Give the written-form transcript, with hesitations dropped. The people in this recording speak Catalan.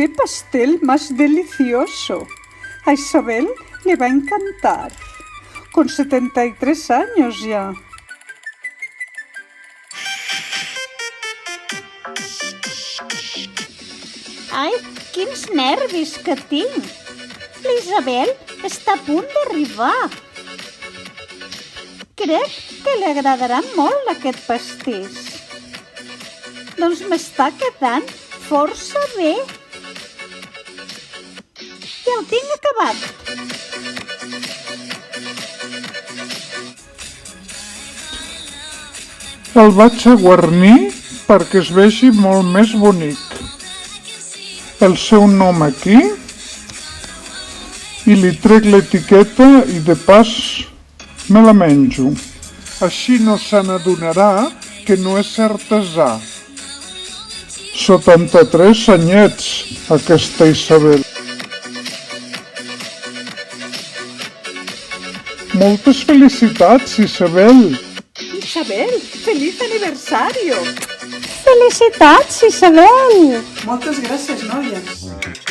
¡Qué pastel más delicioso! A Isabel le va a encantar. Con 73 años ya. Ai, quins nervis que tinc! L'Isabel està a punt d'arribar. Crec que li agradarà molt aquest pastís. Doncs m'està quedant força bé. Ja el tinc acabat. El vaig a guarnir perquè es vegi molt més bonic. El seu nom aquí i li trec l'etiqueta i de pas me la menjo. Així no se n'adonarà que no és artesà. 73 anyets, aquesta Isabel. Moltes felicitats, Isabel. Isabel, feliz aniversario. Felicitats, Isabel! Moltes gràcies, noies.